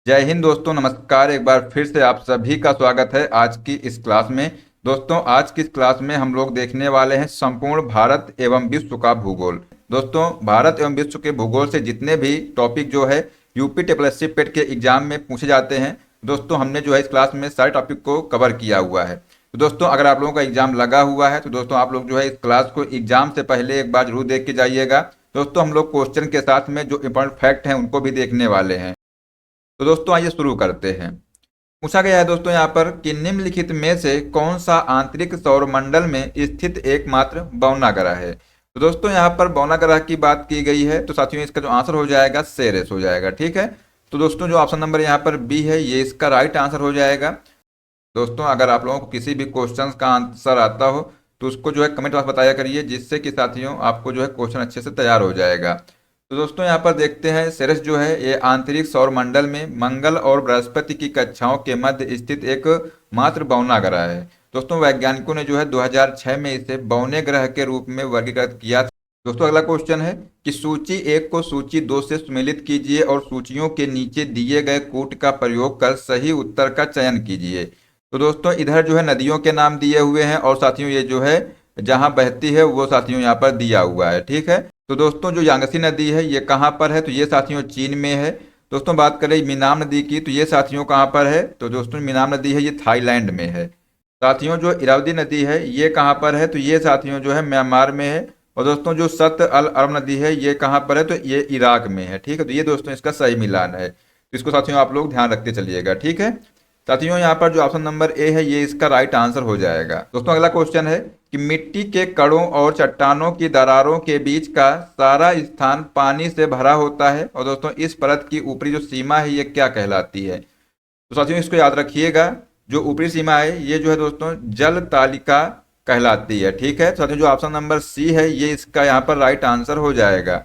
जय हिंद दोस्तों, नमस्कार। एक बार फिर से आप सभी का स्वागत है आज की इस क्लास में। दोस्तों, आज की इस क्लास में हम लोग देखने वाले हैं संपूर्ण भारत एवं विश्व का भूगोल। दोस्तों, भारत एवं विश्व के भूगोल से जितने भी टॉपिक जो है यूपी ट्रिपल पेट के एग्जाम में पूछे जाते हैं, दोस्तों हमने जो है इस क्लास में सारे टॉपिक को कवर किया हुआ है। तो दोस्तों, अगर आप लोगों का एग्जाम लगा हुआ है तो दोस्तों आप लोग जो है इस क्लास को एग्जाम से पहले एक बार जरूर देख के जाइएगा। दोस्तों, हम लोग क्वेश्चन के साथ में जो इंपॉर्टेंट फैक्ट हैं उनको भी देखने वाले हैं। तो दोस्तों आइए शुरू करते हैं। पूछा गया है दोस्तों यहाँ पर कि निम्नलिखित में से कौन सा आंतरिक सौरमंडल में स्थित एकमात्र बौना ग्रह है। तो दोस्तों यहाँ पर बौना ग्रह की बात की गई है, तो साथियों इसका जो आंसर हो जाएगा सेरेस हो जाएगा। ठीक है, तो दोस्तों जो ऑप्शन नंबर यहाँ पर बी है ये इसका राइट आंसर हो जाएगा। दोस्तों, अगर आप लोगों को किसी भी क्वेश्चन का आंसर आता हो तो उसको जो है कमेंट बॉक्स बताया करिए, जिससे कि साथियों आपको जो है क्वेश्चन अच्छे से तैयार हो जाएगा। तो दोस्तों यहाँ पर देखते हैं, सेरेस जो है ये आंतरिक सौरमंडल में मंगल और बृहस्पति की कक्षाओं के मध्य स्थित एक मात्र बौना ग्रह है। दोस्तों, वैज्ञानिकों ने जो है 2006 में इसे बौने ग्रह के रूप में वर्गीकृत किया था। दोस्तों, अगला क्वेश्चन है कि सूची 1 को सूची 2 से सुमेलित कीजिए और सूचियों के नीचे दिए गए कूट का प्रयोग कर सही उत्तर का चयन कीजिए। तो दोस्तों इधर जो है नदियों के नाम दिए हुए हैं और साथियों ये जो है जहां बहती है वो साथियों यहाँ पर दिया हुआ है। ठीक है, तो दोस्तों जो यांगसी नदी है ये कहाँ पर है, तो ये साथियों चीन में है। दोस्तों बात करें मीनाम नदी की, तो ये साथियों कहाँ पर है, तो दोस्तों मीनाम नदी है ये थाईलैंड में है। साथियों जो इरावदी नदी है ये कहाँ पर है, तो ये साथियों जो है म्यांमार में है। और दोस्तों जो सत अल अरब नदी है ये कहाँ पर है, तो ये इराक में है। ठीक है, तो ये दोस्तों इसका सही मिलान है, तो इसको साथियों आप लोग ध्यान रखते चलिएगा। ठीक है साथियों, यहाँ पर जो ऑप्शन नंबर ए है ये इसका राइट आंसर हो जाएगा। दोस्तों अगला क्वेश्चन है कि मिट्टी के कणों और चट्टानों की दरारों के बीच का सारा स्थान पानी से भरा होता है, और दोस्तों इस परत की ऊपरी जो सीमा है ये क्या कहलाती है। तो साथियों इसको याद रखिएगा, जो ऊपरी सीमा है ये जो है दोस्तों जल तालिका कहलाती है। ठीक है, तो साथियों जो ऑप्शन नंबर सी है ये इसका यहाँ पर राइट आंसर हो जाएगा।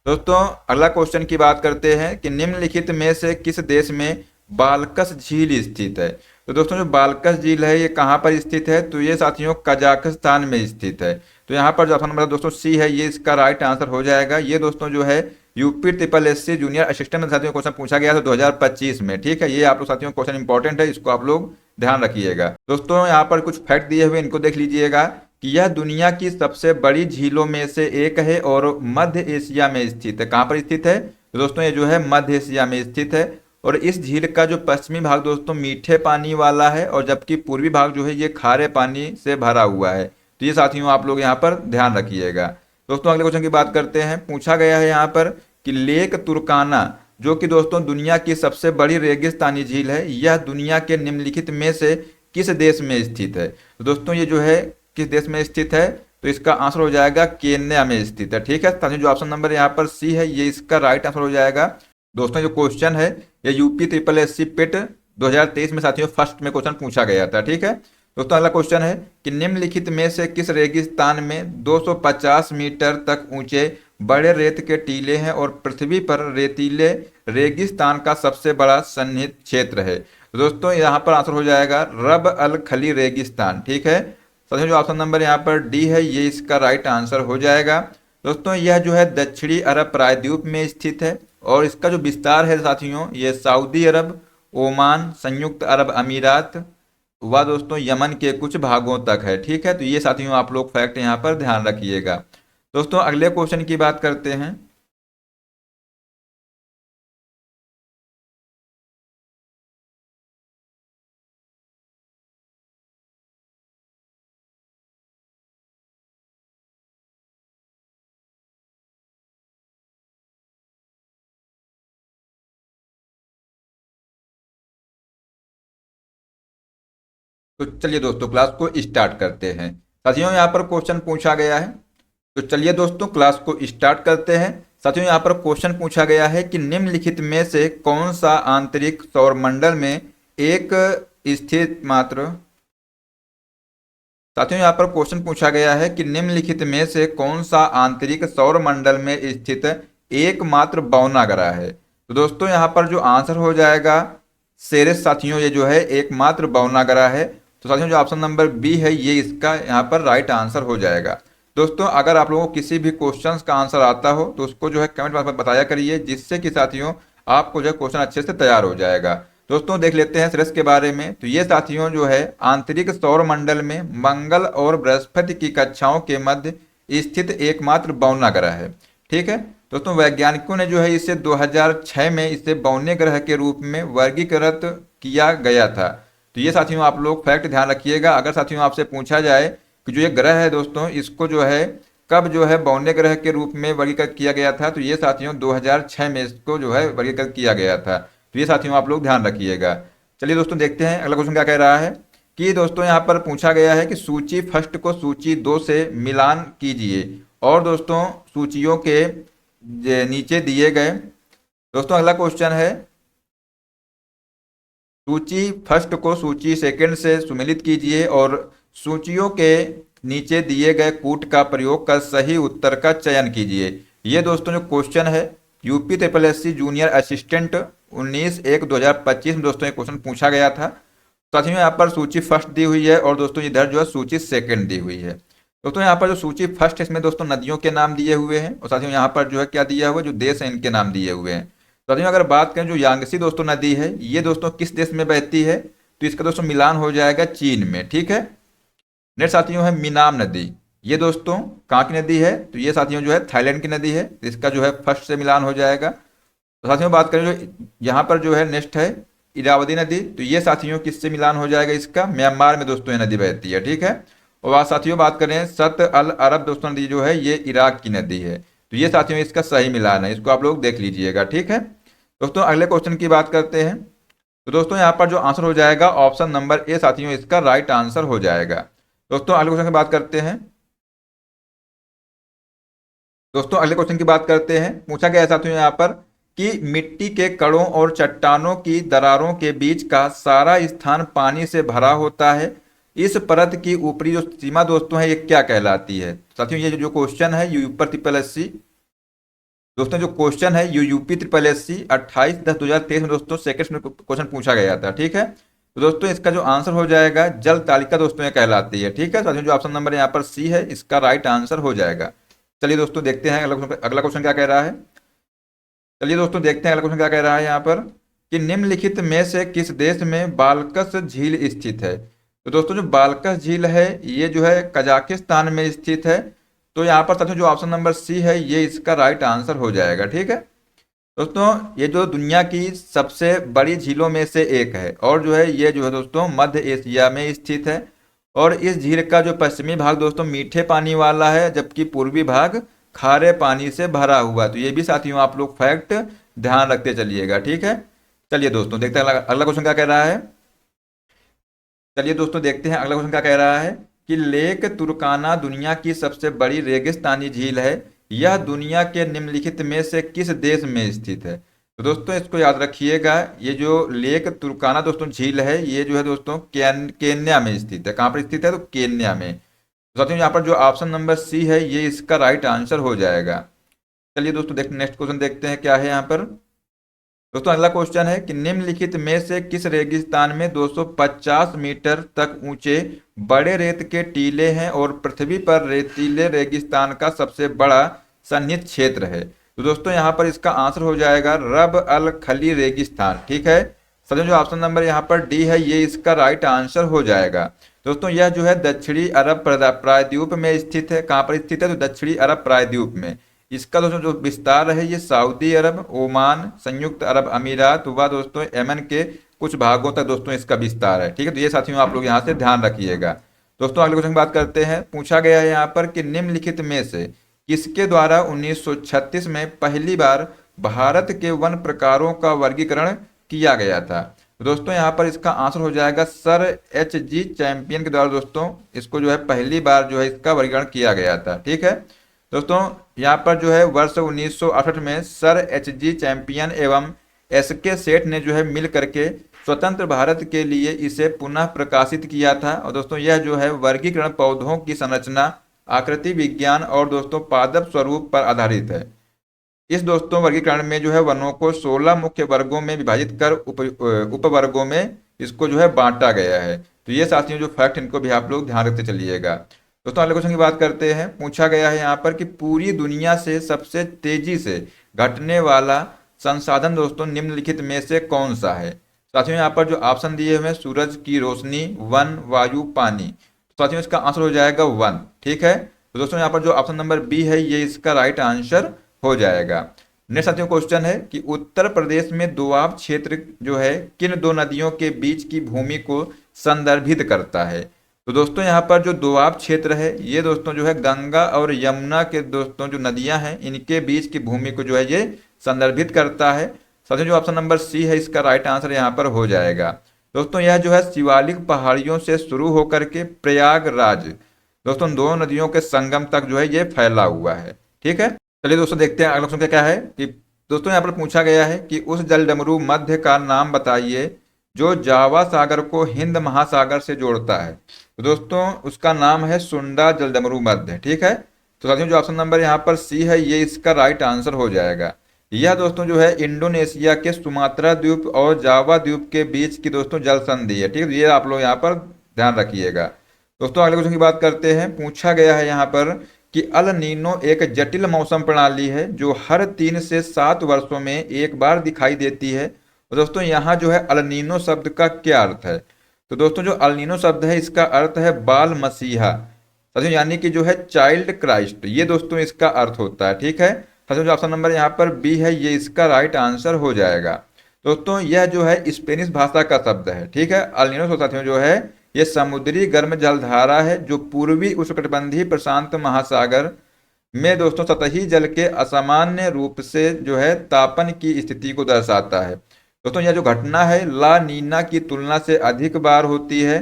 दोस्तों अगला क्वेश्चन की बात करते हैं कि निम्नलिखित में से किस देश में बाल्कस झील स्थित है। तो दोस्तों जो बाल्कस झील है ये कहाँ पर स्थित है, तो ये साथियों कजाकिस्तान में स्थित है। तो यहाँ पर जो ऑप्शन नंबर दोस्तों सी है ये इसका राइट आंसर हो जाएगा। ये दोस्तों जो है UP triple S C junior assistant में साथियों क्वेश्चन पूछा गया था 2025 में। ठीक है, ये आप लोग साथियों क्वेश्चन इंपॉर्टेंट है, इसको आप लोग ध्यान रखिएगा। दोस्तों यहाँ पर कुछ फैक्ट दिए हुए इनको देख लीजिएगा कि यह दुनिया की सबसे बड़ी झीलों में से एक है और मध्य एशिया में स्थित है। कहाँ पर स्थित है, तो दोस्तों ये जो है मध्य एशिया में स्थित है। और इस झील का जो पश्चिमी भाग दोस्तों मीठे पानी वाला है और जबकि पूर्वी भाग जो है ये खारे पानी से भरा हुआ है। तो ये साथियों आप लोग यहाँ पर ध्यान रखिएगा। दोस्तों अगले क्वेश्चन की बात करते हैं। पूछा गया है यहाँ पर कि लेक तुर्काना जो कि दोस्तों दुनिया की सबसे बड़ी रेगिस्तानी झील है, यह दुनिया के निम्नलिखित में से किस देश में स्थित है। तो दोस्तों ये जो है किस देश में स्थित है, तो इसका आंसर हो जाएगा केन्या में स्थित है। ठीक है, साथियों जो ऑप्शन नंबर यहाँ पर सी है ये इसका राइट आंसर हो जाएगा। दोस्तों जो क्वेश्चन है ये यूपी ट्रिपल एस सी पेट 2023 में साथियों फर्स्ट में क्वेश्चन पूछा गया था। ठीक है, दोस्तों अगला क्वेश्चन है कि निम्नलिखित में से किस रेगिस्तान में 250 मीटर तक ऊंचे बड़े रेत के टीले हैं और पृथ्वी पर रेतीले रेगिस्तान का सबसे बड़ा सन्निहित क्षेत्र है। तो दोस्तों यहाँ पर आंसर हो जाएगा रब अल खली रेगिस्तान। ठीक है, साथियों जो ऑप्शन नंबर यहाँ पर डी है ये इसका राइट आंसर हो जाएगा। दोस्तों यह जो है दक्षिणी अरब प्रायद्वीप में स्थित है और इसका जो विस्तार है साथियों ये सऊदी अरब, ओमान, संयुक्त अरब अमीरात व दोस्तों यमन के कुछ भागों तक है। ठीक है, तो ये साथियों आप लोग फैक्ट यहाँ पर ध्यान रखिएगा। दोस्तों अगले क्वेश्चन की बात करते हैं। तो चलिए दोस्तों क्लास को स्टार्ट करते हैं। साथियों यहाँ पर क्वेश्चन पूछा गया है, तो चलिए दोस्तों क्लास को स्टार्ट करते हैं। साथियों यहाँ पर क्वेश्चन पूछा गया है कि निम्नलिखित में से कौन सा आंतरिक सौरमंडल में एक स्थित मात्र। साथियों यहाँ पर क्वेश्चन पूछा गया है कि निम्नलिखित में से कौन सा आंतरिक सौरमंडल में स्थित एकमात्र बौना ग्रह है। तो दोस्तों यहाँ पर जो आंसर हो जाएगा सेरेस साथियों ये जो है एकमात्र बौना ग्रह है। तो साथियों जो ऑप्शन नंबर बी है ये इसका यहाँ पर राइट आंसर हो जाएगा। दोस्तों अगर आप लोगों को किसी भी क्वेश्चन का आंसर आता हो तो उसको जो है कमेंट बॉक्स में बताया करिए, जिससे कि साथियों आपको जो है क्वेश्चन अच्छे से तैयार हो जाएगा। दोस्तों देख लेते हैं सीरीज के बारे में। तो ये साथियों जो है आंतरिक सौर मंडल में मंगल और बृहस्पति की कक्षाओं के मध्य स्थित एकमात्र बौना ग्रह है। ठीक है दोस्तों, वैज्ञानिकों ने जो है इसे 2006 में इसे बौने ग्रह के रूप में वर्गीकृत किया गया था। तो ये साथियों आप लोग फैक्ट ध्यान रखिएगा। अगर साथियों आपसे पूछा जाए कि जो ये ग्रह है दोस्तों, इसको जो है कब जो है बौने ग्रह के रूप में वर्गीकृत किया गया था, तो ये साथियों 2006 में इसको जो है वर्गीकृत किया गया था। तो ये साथियों आप लोग ध्यान रखिएगा। चलिए दोस्तों देखते हैं अगला क्वेश्चन क्या कह रहा है कि दोस्तों यहाँ पर पूछा गया है कि सूची फर्स्ट को सूची 2 से मिलान कीजिए और दोस्तों सूचियों के नीचे दिए गए। दोस्तों अगला क्वेश्चन है सूची फर्स्ट को सूची सेकंड से सुमेलित कीजिए और सूचियों के नीचे दिए गए कूट का प्रयोग कर सही उत्तर का चयन कीजिए। ये दोस्तों जो क्वेश्चन है UP triple SC junior assistant 19/1/2025 में दोस्तों ये क्वेश्चन पूछा गया था। साथियों यहाँ पर सूची फर्स्ट दी हुई है और दोस्तों इधर जो है सूची सेकंड दी हुई है। दोस्तों यहाँ पर जो सूची फर्स्ट है इसमें दोस्तों नदियों के नाम दिए हुए हैं और साथियों यहाँ पर जो है क्या दिया हुआ है, जो देश है इनके नाम दिए हुए हैं। साथियों अगर बात करें जो यांगसी दोस्तों नदी है, ये दोस्तों किस देश में बहती है, तो इसका दोस्तों मिलान हो जाएगा चीन में। ठीक है, नेक्स्ट साथियों है मीनाम नदी। ये दोस्तों कहाँ की नदी है, तो ये साथियों जो है थाईलैंड की नदी है। इसका जो है फर्स्ट से मिलान हो जाएगा। तो साथियों बात करें जो यहाँ पर जो है नेक्स्ट है इरावदी नदी, तो ये साथियों किससे मिलान हो जाएगा, इसका म्यांमार में दोस्तों ये नदी बहती है। ठीक है, और आज साथियों बात करें सत अल अरब दोस्तों नदी जो है ये इराक की नदी है। तो ये साथियों इसका सही मिलान है, इसको आप लोग देख लीजिएगा। ठीक है दोस्तों, अगले क्वेश्चन की बात करते हैं। तो दोस्तों यहाँ पर जो आंसर हो जाएगा ऑप्शन नंबर ए साथियों इसका राइट आंसर हो जाएगा। दोस्तों अगले क्वेश्चन की बात करते हैं। दोस्तों अगले क्वेश्चन की बात करते हैं। पूछा गया है साथियों यहाँ पर कि मिट्टी के कणों और चट्टानों की दरारों के बीच का सारा स्थान पानी से भरा होता है। इस परत की ऊपरी जो सीमा दोस्तों है ये क्या कहलाती है। साथियों ये जो क्वेश्चन है यूपी ट्रिपल एससी दोस्तों, जो क्वेश्चन है यूपी ट्रिपल एससी 28/10/2023 में दोस्तों सेकंड में क्वेश्चन पूछा गया था। ठीक है, तो दोस्तों इसका जो आंसर हो जाएगा जल तालिका दोस्तों ये कहलाती है। ठीक है साथियों, जो ऑप्शन नंबर यहाँ पर सी है इसका राइट आंसर हो जाएगा। चलिए दोस्तों देखते हैं अगला क्वेश्चन क्या कह रहा है। चलिए दोस्तों देखते हैं अगला क्वेश्चन क्या कह रहा है यहाँ पर कि निम्नलिखित में से किस देश में बालकस झील स्थित है। तो दोस्तों जो बालकस झील है ये जो है कजाकिस्तान में स्थित है। तो यहाँ पर साथियों जो ऑप्शन नंबर सी है ये इसका राइट आंसर हो जाएगा। ठीक है दोस्तों, ये जो दुनिया की सबसे बड़ी झीलों में से एक है और जो है ये जो है दोस्तों मध्य एशिया में स्थित है और इस झील का जो पश्चिमी भाग दोस्तों मीठे पानी वाला है जबकि पूर्वी भाग खारे पानी से भरा हुआ। तो ये भी साथियों आप लोग फैक्ट ध्यान रखते चलिएगा। ठीक है, चलिए दोस्तों देखते हैं अगला क्वेश्चन क्या कह रहा है। चलिए दोस्तों देखते हैं अगला क्वेश्चन क्या कह रहा है कि लेक तुर्काना दुनिया की सबसे बड़ी रेगिस्तानी झील है। यह दुनिया के निम्नलिखित में से किस देश में स्थित है। तो दोस्तों इसको याद रखिएगा, ये जो लेक तुर्काना दोस्तों झील है ये जो है दोस्तों केन्या में स्थित है। कहाँ पर स्थित है, तो केन्या में। तो साथियों यहाँ पर जो ऑप्शन नंबर सी है ये इसका राइट आंसर हो जाएगा। चलिए दोस्तों नेक्स्ट क्वेश्चन देखते हैं क्या है यहाँ पर। दोस्तों अगला क्वेश्चन है कि निम्नलिखित में से किस रेगिस्तान में 250 मीटर तक ऊंचे बड़े रेत के टीले हैं और पृथ्वी पर रेतीले रेगिस्तान का सबसे बड़ा सन्निहित क्षेत्र है। तो दोस्तों यहाँ पर इसका आंसर हो जाएगा रब अल खली रेगिस्तान। ठीक है साथियों, जो ऑप्शन नंबर यहाँ पर डी है ये इसका राइट आंसर हो जाएगा। दोस्तों यह जो है दक्षिणी अरब प्रायद्वीप में स्थित है। कहाँ पर स्थित है, तो दक्षिणी अरब प्रायद्वीप में। इसका दोस्तों जो विस्तार है ये सऊदी अरब, ओमान, संयुक्त अरब अमीरात व दोस्तों यमन के कुछ भागों तक दोस्तों इसका विस्तार है। ठीक है, तो ये साथियों आप लोग यहाँ से ध्यान रखिएगा। दोस्तों अगले क्वेश्चन की बात करते हैं। पूछा गया है यहाँ पर कि निम्नलिखित में से किसके द्वारा 1936 में पहली बार भारत के वन प्रकारों का वर्गीकरण किया गया था। तो दोस्तों यहाँ पर इसका आंसर हो जाएगा सर H.G. चैंपियन के द्वारा दोस्तों इसको जो है पहली बार जो है इसका वर्गीकरण किया गया था। ठीक है दोस्तों, यहाँ पर जो है वर्ष 1968 में सर H.G. चैंपियन एवं S.K. सेठ ने जो है मिल करके स्वतंत्र भारत के लिए इसे पुनः प्रकाशित किया था। और दोस्तों यह जो है वर्गीकरण पौधों की संरचना, आकृति विज्ञान और दोस्तों पादप स्वरूप पर आधारित है। इस दोस्तों वर्गीकरण में जो है वनों को 16 मुख्य वर्गों में विभाजित कर उपवर्गों में इसको जो है बांटा गया है। तो ये साथियों जो फैक्ट इनको भी आप लोग ध्यान रखते चलिएगा। दोस्तों अगले क्वेश्चन की बात करते हैं। पूछा गया है यहाँ पर कि पूरी दुनिया से सबसे तेजी से घटने वाला संसाधन दोस्तों निम्नलिखित में से कौन सा है। साथियों यहाँ पर जो ऑप्शन दिए हुए हैं, सूरज की रोशनी, वन, वायु, पानी। तो साथियों इसका आंसर हो जाएगा वन। ठीक है, तो दोस्तों यहाँ पर जो ऑप्शन नंबर बी है ये इसका राइट आंसर हो जाएगा। नेक्स्ट साथियों क्वेश्चन है कि उत्तर प्रदेश में दोआब क्षेत्र जो है किन दो नदियों के बीच की भूमि को संदर्भित करता है। तो दोस्तों यहाँ पर जो दोआब क्षेत्र है ये दोस्तों जो है गंगा और यमुना के दोस्तों जो नदियां हैं इनके बीच की भूमि को जो है ये संदर्भित करता है। साथियों जो ऑप्शन नंबर सी है इसका राइट आंसर यहाँ पर हो जाएगा। दोस्तों यह जो है शिवालिक पहाड़ियों से शुरू होकर के प्रयागराज दोस्तों दो नदियों के संगम तक जो है ये फैला हुआ है। ठीक है, चलिए दोस्तों देखते हैं अगला क्वेश्चन क्या है कि दोस्तों यहाँ पर पूछा गया है कि उस जलडमरू मध्य का नाम बताइए जो जावा सागर को हिंद महासागर से जोड़ता है। तो दोस्तों उसका नाम है सुंडा जलडमरू मध्य। ठीक है, तो साथियों जो ऑप्शन नंबर यहाँ पर सी है ये इसका राइट आंसर हो जाएगा। यह दोस्तों जो है इंडोनेशिया के सुमात्रा द्वीप और जावा द्वीप के बीच की दोस्तों जल संधि है। ठीक है, ये आप लोग यहाँ पर ध्यान रखिएगा। दोस्तों अगले क्वेश्चन की बात करते हैं। पूछा गया है यहाँ पर कि अल नीनो एक जटिल मौसम प्रणाली है जो हर 3 से 7 वर्षों में एक बार दिखाई देती है। तो दोस्तों यहाँ जो है अल नीनो शब्द का क्या अर्थ है। तो दोस्तों जो अल नीनो शब्द है इसका अर्थ है बाल मसीहा। साथियों यानी कि जो है चाइल्ड क्राइस्ट, ये दोस्तों इसका अर्थ होता है। ठीक है, साथियों जो ऑप्शन नंबर यहाँ पर बी है ये इसका राइट आंसर हो जाएगा। दोस्तों यह जो है स्पेनिश भाषा का शब्द है। ठीक है, अल नीनो साथियों जो है ये समुद्री गर्म जलधारा है जो पूर्वी उष्णकटिबंधीय प्रशांत महासागर में दोस्तों सतही जल के असामान्य रूप से जो है तापन की स्थिति को दर्शाता है। दोस्तों यह जो घटना है ला नीना की तुलना से अधिक बार होती है।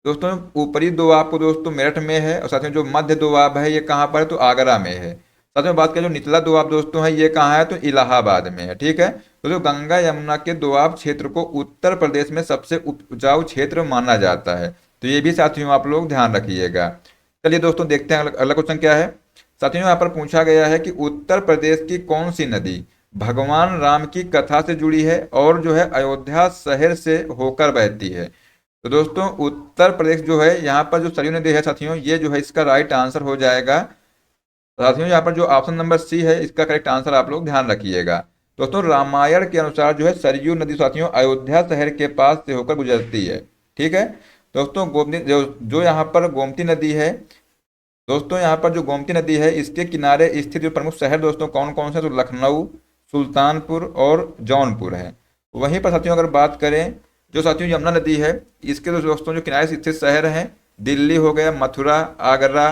दोस्तों ऊपरी दोआब को दोस्तों मेरठ में है और साथियों जो मध्य दोआब है ये कहाँ पर है तो आगरा में है। साथ में बात करें जो निचला दोआब दोस्तों है ये कहाँ है तो इलाहाबाद में है। ठीक है, तो जो गंगा यमुना के दोआब क्षेत्र को उत्तर प्रदेश में सबसे उपजाऊ क्षेत्र माना जाता है। तो ये भी साथियों आप लोग ध्यान रखिएगा। चलिए दोस्तों देखते हैं अगला क्वेश्चन क्या है। साथियों यहाँ पर पूछा गया है कि उत्तर प्रदेश की कौन सी नदी भगवान राम की कथा से जुड़ी है और जो है अयोध्या शहर से होकर बहती है। तो दोस्तों उत्तर प्रदेश जो है यहाँ पर जो सरयू नदी है साथियों ये जो है इसका राइट आंसर हो जाएगा। साथियों यहाँ पर जो ऑप्शन नंबर सी है इसका करेक्ट आंसर आप लोग ध्यान रखिएगा। दोस्तों रामायण के अनुसार जो है सरयू नदी साथियों अयोध्या शहर के पास से होकर गुजरती है। ठीक है, दोस्तों गोमती जो यहाँ पर गोमती नदी है दोस्तों यहाँ पर जो गोमती नदी है इसके किनारे स्थित जो प्रमुख शहर दोस्तों कौन कौन से तो लखनऊ, सुल्तानपुर और जौनपुर है। वहीं पर साथियों अगर बात करें जो साथियों यमुना नदी है इसके दोस्तों जो किनारे स्थित शहर हैं दिल्ली हो गया, मथुरा, आगरा,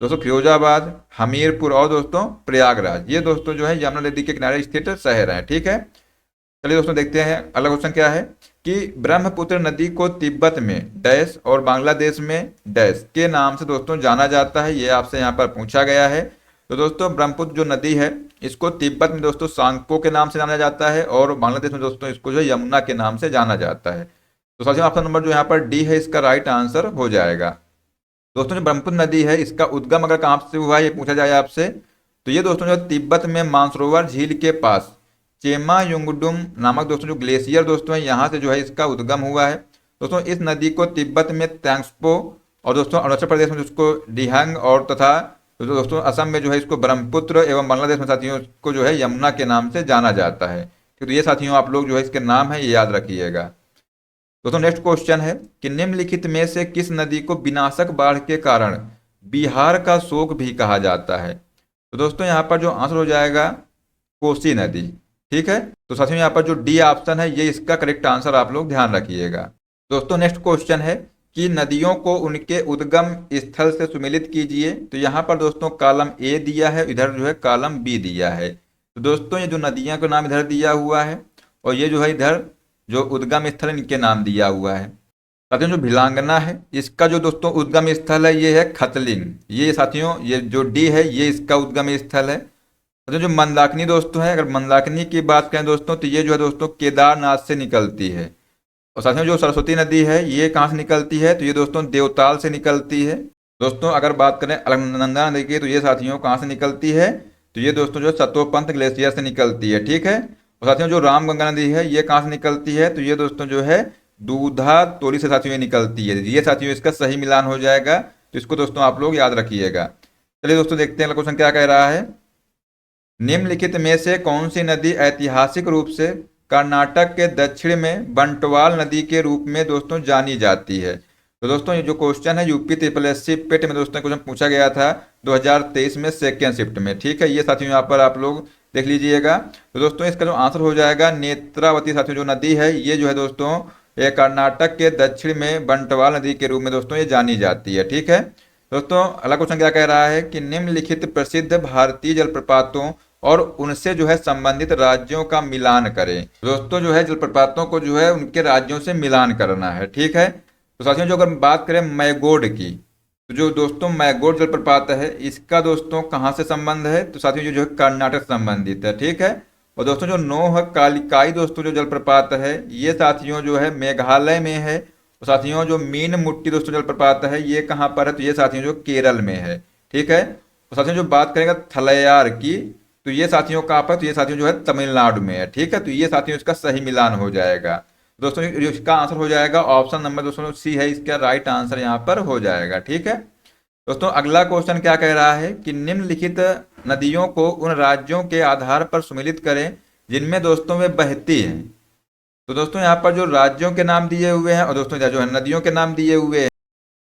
दोस्तों फिरोजाबाद, हमीरपुर और दोस्तों प्रयागराज, ये दोस्तों जो है यमुना नदी के किनारे स्थित शहर हैं। ठीक है, चलिए दोस्तों देखते हैं अगला क्वेश्चन क्या है कि ब्रह्मपुत्र नदी को तिब्बत में डैश और बांग्लादेश में डैश के नाम से दोस्तों जाना जाता है। ये आपसे यहाँ पर पूछा गया है। तो दोस्तों ब्रह्मपुत्र जो नदी है इसको तिब्बत में दोस्तों सांगपो के नाम से जाना जाता है और बांग्लादेश में दोस्तों इसको जो यमुना के नाम से जाना जाता है। तो साथियों ऑप्शन नंबर जो यहाँ पर डी है इसका राइट आंसर हो जाएगा। दोस्तों जो ब्रह्मपुत्र नदी है इसका उद्गम अगर कहाँ से हुआ है ये पूछा जाए आपसे तो ये दोस्तों जो तिब्बत में मानसरोवर झील के पास चेमा युंगडुम नामक दोस्तों जो ग्लेशियर दोस्तों है यहाँ से जो है इसका उद्गम हुआ है। दोस्तों इस नदी को तिब्बत में तैंग्सपो और दोस्तों अरुणाचल प्रदेश में जिसको डिहंग और तथा तो दोस्तों असम में जो है इसको ब्रह्मपुत्र एवं बांग्लादेश में साथियों को जो है यमुना के नाम से जाना जाता है। तो ये साथियों आप लोग जो है इसके नाम है ये याद रखिएगा। दोस्तों नेक्स्ट क्वेश्चन है कि निम्नलिखित में से किस नदी को विनाशक बाढ़ के कारण बिहार का शोक भी कहा जाता है। तो दोस्तों यहाँ पर जो आंसर हो जाएगा कोसी नदी। ठीक है, तो साथियों यहाँ पर जो डी ऑप्शन है ये इसका करेक्ट आंसर आप लोग ध्यान रखिएगा। दोस्तों नेक्स्ट क्वेश्चन है कि नदियों को उनके उद्गम स्थल से सुमेलित कीजिए। तो यहाँ पर दोस्तों कॉलम ए दिया है, इधर जो है कॉलम बी दिया है। तो दोस्तों ये जो नदियाँ का नाम इधर दिया हुआ है और ये जो है इधर जो उद्गम स्थल इनके नाम दिया हुआ है। साथियों जो भिलांगना है इसका जो दोस्तों उद्गम स्थल है ये है खतलिंग। ये साथियों ये जो डी है ये इसका उद्गम स्थल है। साथियों जो मंदाकिनी दोस्तों है अगर मंदाकिनी की बात करें दोस्तों तो ये जो है दोस्तों केदारनाथ से निकलती है। और साथियों जो सरस्वती नदी है ये कहाँ से निकलती है तो ये दोस्तों देवताल से निकलती है। दोस्तों अगर बात करें अलकनंदा नदी की तो ये साथियों कहाँ से निकलती है तो ये दोस्तों जो सतोपंथ ग्लेशियर से निकलती है। ठीक है, और साथियों जो रामगंगा नदी है ये कहाँ से निकलती है तो ये दोस्तों जो है दूधा तोरी से साथियों निकलती है। ये साथियों इसका सही मिलान हो जाएगा, तो इसको दोस्तों आप लोग याद रखिएगा। चलिए दोस्तों देखते हैं क्वेश्चन क्या कह रहा है निम्नलिखित में से कौन सी नदी ऐतिहासिक रूप से कर्नाटक के दक्षिण में बंटवाल नदी के रूप में दोस्तों जानी जाती है? तो दोस्तों ये जो क्वेश्चन है यूपी ट्रिपल एस सी पेट में दोस्तों क्वेश्चन पूछा गया था 2023 में सेकेंड शिफ्ट में। ठीक है, ये साथियों यहाँ पर आप लोग देख लीजिएगा। तो दोस्तों इसका जो आंसर हो जाएगा नेत्रावती साथियों जो नदी है ये जो है दोस्तों ये कर्नाटक के दक्षिण में बंटवाल नदी के रूप में दोस्तों ये जानी जाती है। ठीक है दोस्तों, अगला क्वेश्चन क्या कह रहा है कि निम्नलिखित प्रसिद्ध भारतीय जलप्रपातों और उनसे जो है संबंधित राज्यों का मिलान करें। दोस्तों जो है जलप्रपातों को जो है उनके राज्यों से मिलान करना है। ठीक है, तो साथियों जो अगर बात करें मैगोड की, तो जो दोस्तों मैगोड जलप्रपात है इसका दोस्तों कहाँ से संबंध है? तो साथियों जो है कर्नाटक से संबंधित है। ठीक है, और दोस्तों जो नोह कालिकाई दोस्तों जो जलप्रपात है ये साथियों जो है मेघालय में है। तो साथियों जो मीन मुट्टी दोस्तों जलप्रपात है ये कहाँ पर है? तो ये साथियों जो केरल में है। ठीक है, तो साथियों जो बात करेंगे थलैयार की, तो ये साथियों कहाँ पर? तो ये साथियों जो है तमिलनाडु में है। ठीक है, तो ये साथियों इसका सही मिलान हो जाएगा। दोस्तों जो इसका आंसर हो जाएगा ऑप्शन नंबर दोस्तों सी है, इसका राइट आंसर यहाँ पर हो जाएगा। ठीक है दोस्तों, अगला क्वेश्चन क्या कह रहा है कि निम्नलिखित नदियों को उन राज्यों के आधार पर सम्मिलित करें जिनमें दोस्तों वे बहती हैं। तो दोस्तों यहाँ पर जो राज्यों के नाम दिए हुए हैं और दोस्तों जो है नदियों के नाम दिए हुए हैं।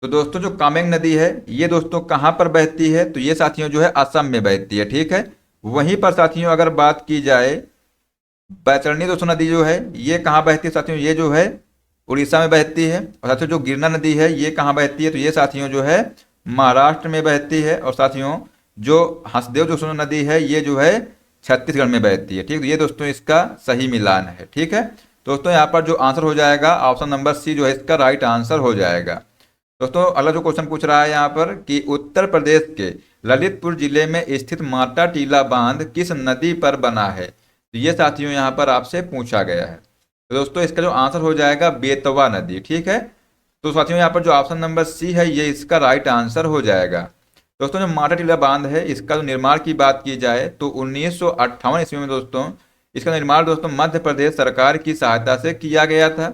तो दोस्तों जो कामेंग नदी है ये दोस्तों कहाँ पर बहती है? तो ये साथियों जो है असम में बहती है। ठीक है, वहीं पर साथियों अगर बात की जाए बैतरणी दोस्तों नदी जो है ये कहाँ बहती है? साथियों ये जो है उड़ीसा में बहती है। और साथियों जो गिरना नदी है ये कहाँ बहती है? तो ये साथियों जो है महाराष्ट्र में बहती है। और साथियों जो हसदेव जो नदी है ये जो है छत्तीसगढ़ में बहती है। ठीक, तो ये दोस्तों इसका सही मिलान है। ठीक है दोस्तों, यहाँ पर जो आंसर हो जाएगा ऑप्शन नंबर सी जो है इसका राइट आंसर हो जाएगा। दोस्तों अगला जो क्वेश्चन पूछ रहा है यहाँ पर कि उत्तर प्रदेश के ललितपुर जिले में स्थित माता टीला बांध किस नदी पर बना है? तो ये साथियों यहाँ पर आपसे पूछा गया है। तो दोस्तों इसका जो आंसर हो जाएगा बेतवा नदी। ठीक है, तो साथियों यहाँ पर जो ऑप्शन नंबर सी है ये इसका राइट आंसर हो जाएगा। दोस्तों जो माता टीला बांध है इसका जो निर्माण की बात की जाए तो 1958 ईस्वी में दोस्तों इसका निर्माण दोस्तों मध्य प्रदेश सरकार की सहायता से किया गया था।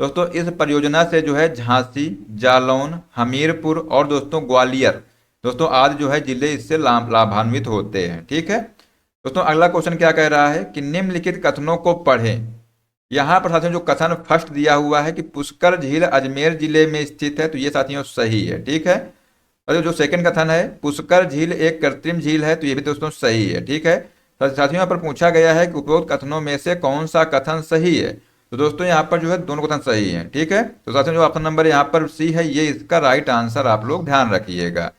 दोस्तों इस परियोजना से जो है झांसी, जालौन, हमीरपुर और दोस्तों ग्वालियर दोस्तों आदि जो है जिले इससे लाभान्वित होते हैं। ठीक है दोस्तों, अगला क्वेश्चन क्या कह रहा है कि निम्नलिखित कथनों को पढ़ें। यहाँ पर साथियों जो कथन फर्स्ट दिया हुआ है कि पुष्कर झील अजमेर जिले में स्थित है, तो ये साथियों सही है। ठीक है, और जो सेकंड कथन है पुष्कर झील एक कृत्रिम झील है, तो ये भी दोस्तों सही है। ठीक है, साथियों यहाँ पर पूछा गया है कि उपरोक्त कथनों में से कौन सा कथन सही है? तो दोस्तों यहाँ पर जो है दोनों कथन सही है। ठीक है, तो साथियों जो ऑप्शन नंबर यहाँ पर सी है ये इसका राइट आंसर आप लोग ध्यान रखिएगा।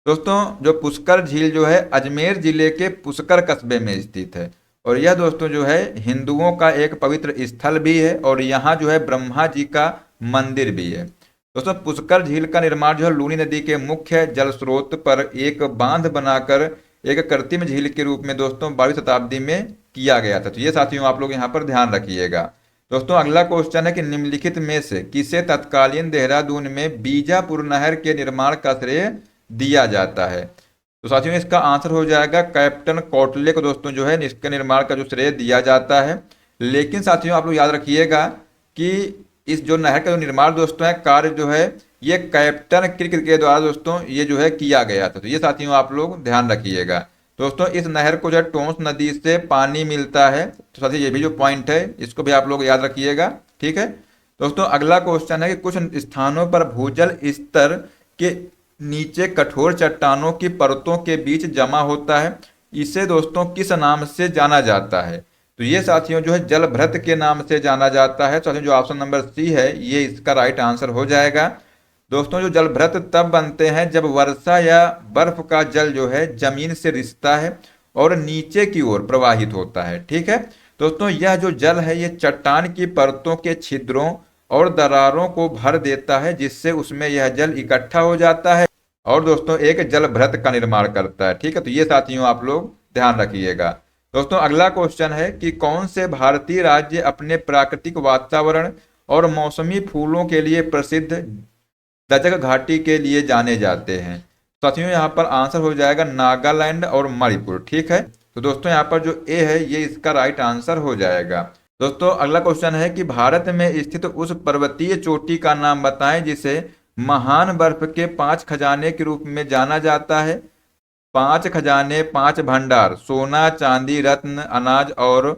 दोस्तों जो पुष्कर झील जो है अजमेर जिले के पुष्कर कस्बे में स्थित है और यह दोस्तों जो है हिंदुओं का एक पवित्र स्थल भी है और यहाँ जो है ब्रह्मा जी का मंदिर भी है। दोस्तों पुष्कर झील का निर्माण जो है लूनी नदी के मुख्य जल स्रोत पर एक बांध बनाकर एक कृत्रिम झील के रूप में दोस्तों 12वीं शताब्दी में किया गया था। तो ये साथियों आप लोग यहाँ पर ध्यान रखिएगा। दोस्तों अगला क्वेश्चन है कि निम्नलिखित में से किसे तत्कालीन देहरादून में बीजापुर नहर के निर्माण का श्रेय दिया जाता है? तो साथियों इसका आंसर हो जाएगा कैप्टन कोटले को दोस्तों जो है इसके निर्माण का जो श्रेय दिया जाता है। लेकिन साथियों आप लोग याद रखिएगा कि इस जो नहर का जो निर्माण दोस्तों है कार्य जो है ये कैप्टन क्रिक के द्वारा दोस्तों ये जो है किया गया था। तो ये साथियों आप लोग ध्यान रखिएगा। दोस्तों इस नहर को जो है टोंस नदी से पानी मिलता है। तो साथियों ये भी जो पॉइंट है इसको भी आप लोग याद रखिएगा। ठीक है दोस्तों, अगला क्वेश्चन है कि कुछ स्थानों पर भूजल स्तर के नीचे कठोर चट्टानों की परतों के बीच जमा होता है, इसे दोस्तों किस नाम से जाना जाता है? तो ये साथियों जो है जलभृत के नाम से जाना जाता है। साथियों जो ऑप्शन नंबर सी है ये इसका राइट आंसर हो जाएगा। दोस्तों जो जलभृत तब बनते हैं जब वर्षा या बर्फ का जल जो है जमीन से रिसता है और नीचे की ओर प्रवाहित होता है। ठीक है दोस्तों, यह जो जल है ये चट्टान की परतों के छिद्रों और दरारों को भर देता है जिससे उसमें यह जल इकट्ठा हो जाता है और दोस्तों एक जलभृत का निर्माण करता है। ठीक है, तो ये साथियों आप लोग ध्यान रखिएगा। दोस्तों अगला क्वेश्चन है कि कौन से भारतीय राज्य अपने प्राकृतिक वातावरण और मौसमी फूलों के लिए प्रसिद्ध दजक घाटी के लिए जाने जाते हैं? साथियों यहाँ पर आंसर हो जाएगा नागालैंड और मणिपुर। ठीक है, तो दोस्तों यहाँ पर जो ए है ये इसका राइट आंसर हो जाएगा। दोस्तों अगला क्वेश्चन है कि भारत में स्थित उस पर्वतीय चोटी का नाम बताएं जिसे महान बर्फ के 5 खजाने के रूप में जाना जाता है। पांच खजाने, पांच भंडार, सोना, चांदी, रत्न, अनाज और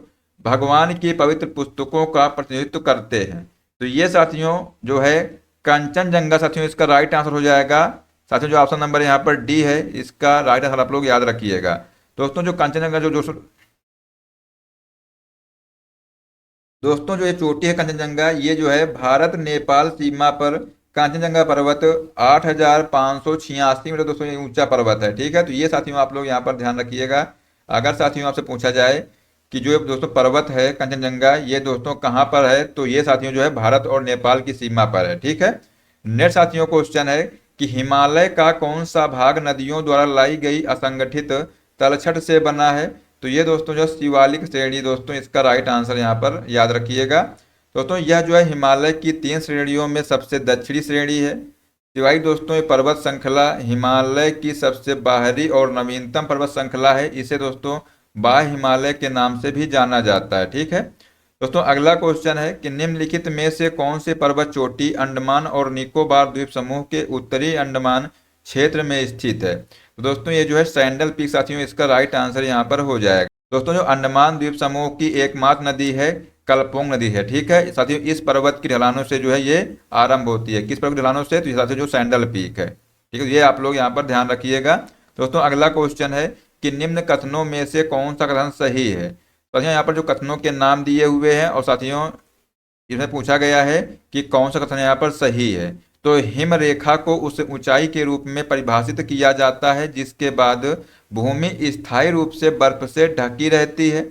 भगवान की पवित्र पुस्तकों का प्रतिनिधित्व करते हैं। तो ये साथियों जो है कंचनजंगा साथियों इसका राइट आंसर हो जाएगा। साथियों जो ऑप्शन नंबर यहाँ पर डी है इसका राइट आंसर आप लोग याद रखिएगा। दोस्तों जो कंचनजंगा जो दोस्तों जो ये चोटी है कंचनजंगा, ये जो है भारत नेपाल सीमा पर कंचनजंगा पर्वत 8,586 मीटर दोस्तों ये ऊंचा पर्वत है। ठीक है, तो ये साथियों आप लोग यहाँ पर ध्यान रखिएगा। अगर साथियों आपसे पूछा जाए कि जो ये दोस्तों पर्वत है कंचनजंगा ये दोस्तों कहाँ पर है, तो ये साथियों जो है भारत और नेपाल की सीमा पर है। ठीक है, नेक्स्ट साथियों क्वेश्चन है कि हिमालय का कौन सा भाग नदियों द्वारा लाई गई असंगठित तलछट से बना है। तो ये दोस्तों जो शिवालिक श्रेणी दोस्तों इसका राइट आंसर यहाँ पर याद रखिएगा। दोस्तों यह जो है हिमालय की 3 श्रेणियों में सबसे दक्षिणी श्रेणी है। सिवाय दोस्तों ये पर्वत श्रृंखला हिमालय की सबसे बाहरी और नवीनतम पर्वत श्रृंखला है। इसे दोस्तों बाह्य हिमालय के नाम से भी जाना जाता है। ठीक है दोस्तों, अगला क्वेश्चन है कि निम्नलिखित में से कौन से पर्वत चोटी अंडमान और निकोबार द्वीप समूह के उत्तरी अंडमान क्षेत्र में स्थित है। तो दोस्तों ये जो है सैंडल पीक साथियों इसका राइट आंसर यहाँ पर हो जाएगा। दोस्तों जो अंडमान द्वीप समूह की एकमात्र नदी है कलपोंग नदी है। ठीक है साथियों, इस पर्वत की ढलानों से जो है ये आरंभ होती है। किस पर्वत की ढलानों से? तो ये साथियों जो सैंडल पीक है। ठीक है, ये आप लोग यहाँ पर ध्यान रखिएगा। दोस्तों अगला क्वेश्चन है कि निम्न कथनों में से कौन सा कथन सही है। साथियों यहाँ पर जो कथनों के नाम दिए हुए हैं और साथियों इसमें पूछा गया है कि कौन सा कथन यहाँ पर सही है। तो हिम रेखा को उस ऊंचाई के रूप में परिभाषित किया जाता है जिसके बाद भूमि स्थायी रूप से बर्फ से ढकी रहती है।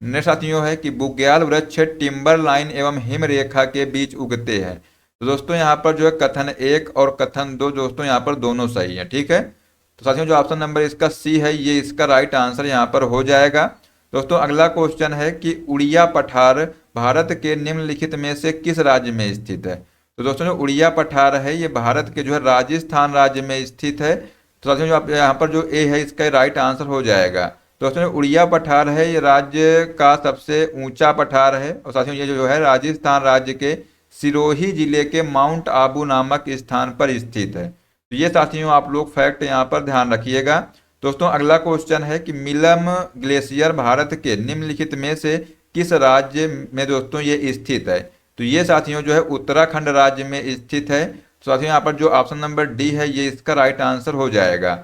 नेक्स्ट साथियों है कि बुग्याल वृक्ष टिम्बर लाइन एवं हिम रेखा के बीच उगते हैं। तो दोस्तों यहाँ पर जो है कथन 1 और कथन 2 दोस्तों यहाँ पर दोनों सही है। ठीक है, तो साथियों जो ऑप्शन नंबर इसका सी है ये इसका राइट आंसर यहाँ पर हो जाएगा। दोस्तों अगला क्वेश्चन है कि उड़िया पठार भारत के निम्नलिखित में से किस राज्य में स्थित है। तो दोस्तों जो उड़िया पठार है ये भारत के जो है राजस्थान राज्य में स्थित है। तो साथियों जो आप यहाँ पर जो ए है इसका राइट आंसर हो जाएगा। दोस्तों उड़िया पठार है ये राज्य का सबसे ऊंचा पठार है और साथियों ये जो है राजस्थान राज्य के सिरोही जिले के माउंट आबू नामक स्थान पर स्थित है। तो ये साथियों आप लोग फैक्ट यहाँ पर ध्यान रखिएगा। दोस्तों अगला क्वेश्चन है कि मिलम ग्लेशियर भारत के निम्नलिखित में से किस राज्य में दोस्तों ये स्थित है। तो ये साथियों जो है उत्तराखंड राज्य में स्थित है। तो साथियों यहाँ पर जो ऑप्शन नंबर डी है ये इसका राइट आंसर हो जाएगा।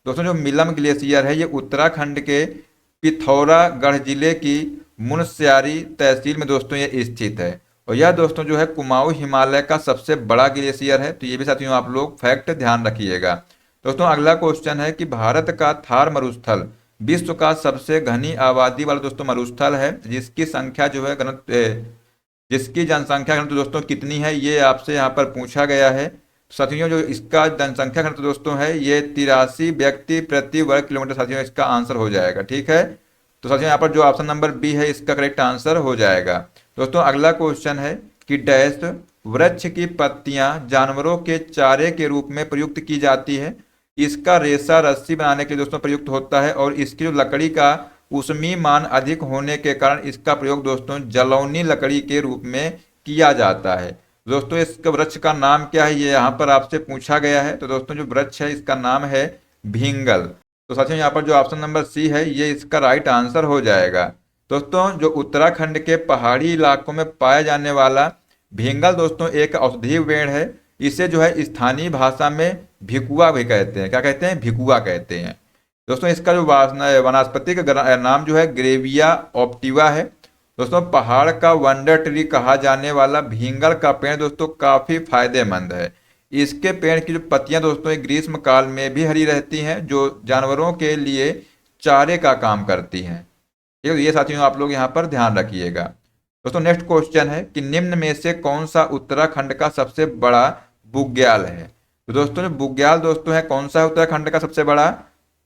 दोस्तों जो मिलम ग्लेशियर है ये उत्तराखंड के पिथौरागढ़ जिले की मुनस्यारी तहसील में दोस्तों ये स्थित है और यह दोस्तों जो है कुमाऊं हिमालय का सबसे बड़ा ग्लेशियर है। तो ये भी साथियों आप लोग फैक्ट ध्यान रखिएगा। दोस्तों अगला क्वेश्चन है कि भारत का थार मरुस्थल विश्व का सबसे घनी आबादी वाला दोस्तों मरुस्थल है जिसकी संख्या जो है जिसकी जनसंख्या घनत्व दोस्तों कितनी है ये आपसे यहाँ पर पूछा गया है। साथियों जो इसका जनसंख्या घनत्व दोस्तों है ये 83 व्यक्ति प्रति वर्ग किलोमीटर साथियों इसका आंसर हो जाएगा। ठीक है, तो साथियों यहाँ पर जो ऑप्शन नंबर बी है इसका करेक्ट आंसर हो जाएगा। दोस्तों अगला क्वेश्चन है कि डैश वृक्ष की पत्तियां जानवरों के चारे के रूप में प्रयुक्त की जाती है। इसका रेशा रस्सी बनाने के लिए दोस्तों प्रयुक्त होता है और इसकी जो लकड़ी का ऊष्मीय मान अधिक होने के कारण इसका प्रयोग दोस्तों जलौनी लकड़ी के रूप में किया जाता है। दोस्तों इस वृक्ष का नाम क्या है ये यहाँ पर आपसे पूछा गया है। तो दोस्तों जो वृक्ष है इसका नाम है भींगल। तो साथियों यहाँ पर जो ऑप्शन नंबर सी है ये इसका राइट आंसर हो जाएगा। दोस्तों जो उत्तराखंड के पहाड़ी इलाकों में पाया जाने वाला भींगल दोस्तों एक औषधीय पेड़ है। इसे जो है स्थानीय भाषा में भिकुआ भी कहते हैं। क्या कहते हैं? भिकुआ कहते हैं। दोस्तों इसका जो वनस्पतिक नाम जो है ग्रेविया ऑप्टिवा है। दोस्तों पहाड़ का वंडर ट्री कहा जाने वाला भींगल का पेड़ दोस्तों काफी फायदेमंद है। इसके पेड़ की जो पत्तियां दोस्तों ग्रीष्म काल में भी हरी रहती हैं जो जानवरों के लिए चारे का काम करती हैं। ठीक है, ये साथियों आप लोग यहाँ पर ध्यान रखिएगा। दोस्तों नेक्स्ट क्वेश्चन है कि निम्न में से कौन सा उत्तराखंड का सबसे बड़ा बुग्याल है। तो दोस्तों जो बुग्याल दोस्तों है कौन सा है उत्तराखंड का सबसे बड़ा,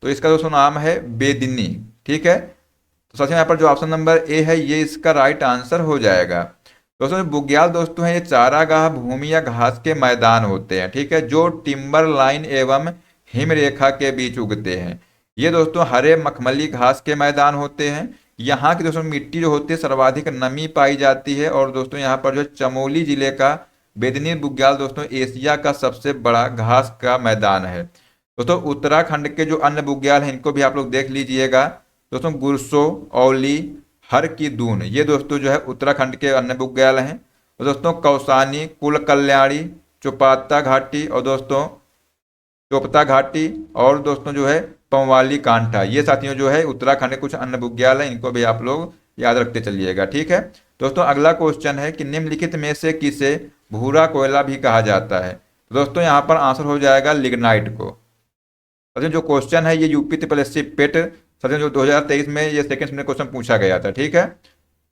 तो इसका दोस्तों नाम है बेदिनी। ठीक है, तो साथियों यहाँ पर जो ऑप्शन नंबर ए है ये इसका राइट आंसर हो जाएगा। दोस्तों बुग्याल दोस्तों है ये चारागाह भूमि या घास के मैदान होते हैं। ठीक है, जो टिम्बर लाइन एवं हिम रेखा के बीच उगते हैं। ये दोस्तों हरे मखमली घास के मैदान होते हैं। यहाँ की दोस्तों मिट्टी जो होती है सर्वाधिक नमी पाई जाती है और दोस्तों यहाँ पर जो चमोली जिले का बेदनी बुग्याल दोस्तों एशिया का सबसे बड़ा घास का मैदान है। दोस्तों उत्तराखंड के जो अन्य बुग्याल हैं इनको भी आप लोग देख लीजिएगा। दोस्तों गुरसो, औली, हर की दून, ये दोस्तों जो है उत्तराखंड के अन्य बुग्याल हैं। और दोस्तों कौसानी, कुल कल्याणी, चौपाता घाटी और दोस्तों चोपता घाटी और दोस्तों जो है पंवाली कांठा, ये साथियों जो है उत्तराखंड के कुछ अन्य बुग्याल हैं, इनको भी आप लोग याद रखते चलिएगा। ठीक है दोस्तों, अगला क्वेश्चन है कि निम्नलिखित में से किसे भूरा कोयला भी कहा जाता है। तो दोस्तों यहाँ पर आंसर हो जाएगा लिग्नाइट को। साथियों जो क्वेश्चन है ये यूपी ट्रिपल एस सी पेट साथियों जो 2023 में ये सेकंड में क्वेश्चन पूछा गया था। ठीक है,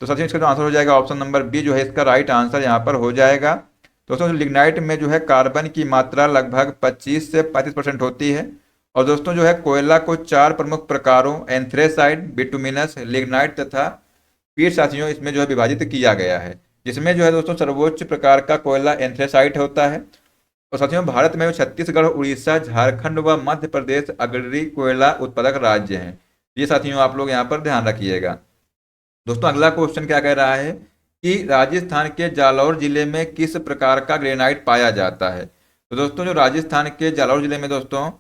तो साथियों इसका जो आंसर हो जाएगा ऑप्शन नंबर बी जो है इसका राइट आंसर यहाँ पर हो जाएगा। दोस्तों लिग्नाइट में जो है कार्बन की मात्रा लगभग 25 से 35% होती है। और दोस्तों जो है कोयला को 4 प्रमुख प्रकारों एंथ्रेसाइट, बिटुमिनस, लिग्नाइट तथा पीट साथियों इसमें जो है विभाजित किया गया है, जिसमें जो है दोस्तों सर्वोच्च प्रकार का कोयला एंथ्रेसाइट होता है। और साथियों भारत में छत्तीसगढ़, उड़ीसा, झारखंड व मध्य प्रदेश अग्रणी कोयला उत्पादक राज्य हैं। ये साथियों आप लोग यहाँ पर ध्यान रखिएगा। दोस्तों अगला क्वेश्चन क्या कह रहा है कि राजस्थान के जालौर जिले में किस प्रकार का ग्रेनाइट पाया जाता है। तो दोस्तों जो राजस्थान के जालौर जिले में दोस्तों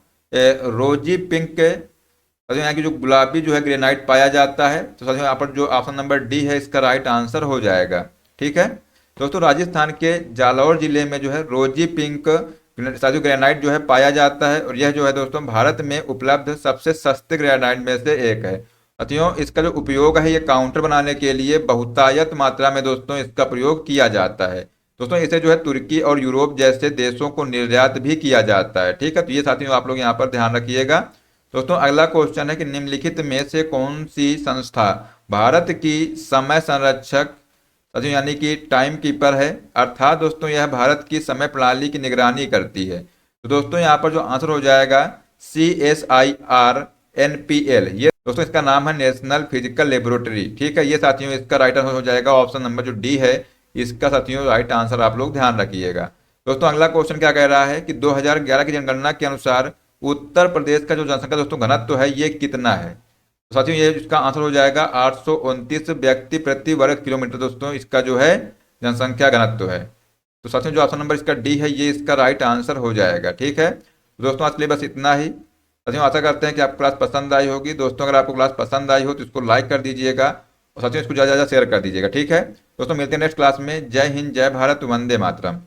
रोजी पिंक साथियों यहाँ की जो गुलाबी जो है ग्रेनाइट पाया जाता है। तो साथियों यहाँ पर जो ऑप्शन नंबर डी है इसका राइट आंसर हो जाएगा। ठीक है दोस्तों, राजस्थान के जालौर जिले में जो है रोजी पिंक साथियों ग्रेनाइट जो है पाया जाता है और यह जो है दोस्तों भारत में उपलब्ध सबसे सस्ते ग्रेनाइट में से एक है। साथियों इसका जो उपयोग है ये काउंटर बनाने के लिए बहुतायत मात्रा में दोस्तों इसका प्रयोग किया जाता है। दोस्तों इसे जो है तुर्की और यूरोप जैसे देशों को निर्यात भी किया जाता है। ठीक है, तो ये साथियों आप लोग यहाँ पर ध्यान रखिएगा। दोस्तों अगला क्वेश्चन है कि निम्नलिखित में से कौन सी संस्था भारत की समय संरक्षक साथियों यानी कि टाइम कीपर है, अर्थात दोस्तों यह भारत की समय प्रणाली की निगरानी करती है। तो दोस्तों यहाँ पर जो आंसर हो जाएगा CSIRNPL, ये दोस्तों इसका नाम है नेशनल फिजिकल लेबोरेटरी। ठीक है, ये साथियों इसका राइट आंसर हो जाएगा ऑप्शन नंबर जो डी है इसका साथियों राइट आंसर आप लोग ध्यान रखिएगा। दोस्तों अगला क्वेश्चन क्या कह रहा है कि 2011 की जनगणना के अनुसार उत्तर प्रदेश का जो जनसंख्या दोस्तों घनत्व है ये कितना है। तो साथियों ये इसका आंसर हो जाएगा 829 व्यक्ति प्रति वर्ग किलोमीटर। दोस्तों इसका जो है जनसंख्या घनत्व है। तो साथियों जो ऑप्शन नंबर इसका डी है ये इसका राइट आंसर हो जाएगा। ठीक है दोस्तों, आज के लिए बस इतना ही। साथियों आशा करते हैं कि आपको क्लास पसंद आई होगी। दोस्तों अगर आपको क्लास पसंद आई हो तो इसको लाइक कर दीजिएगा और साथियों इसको ज़्यादा से ज़्यादा शेयर कर दीजिएगा। ठीक है दोस्तों, मिलते हैं नेक्स्ट क्लास में। जय हिंद, जय भारत, वंदे मातरम।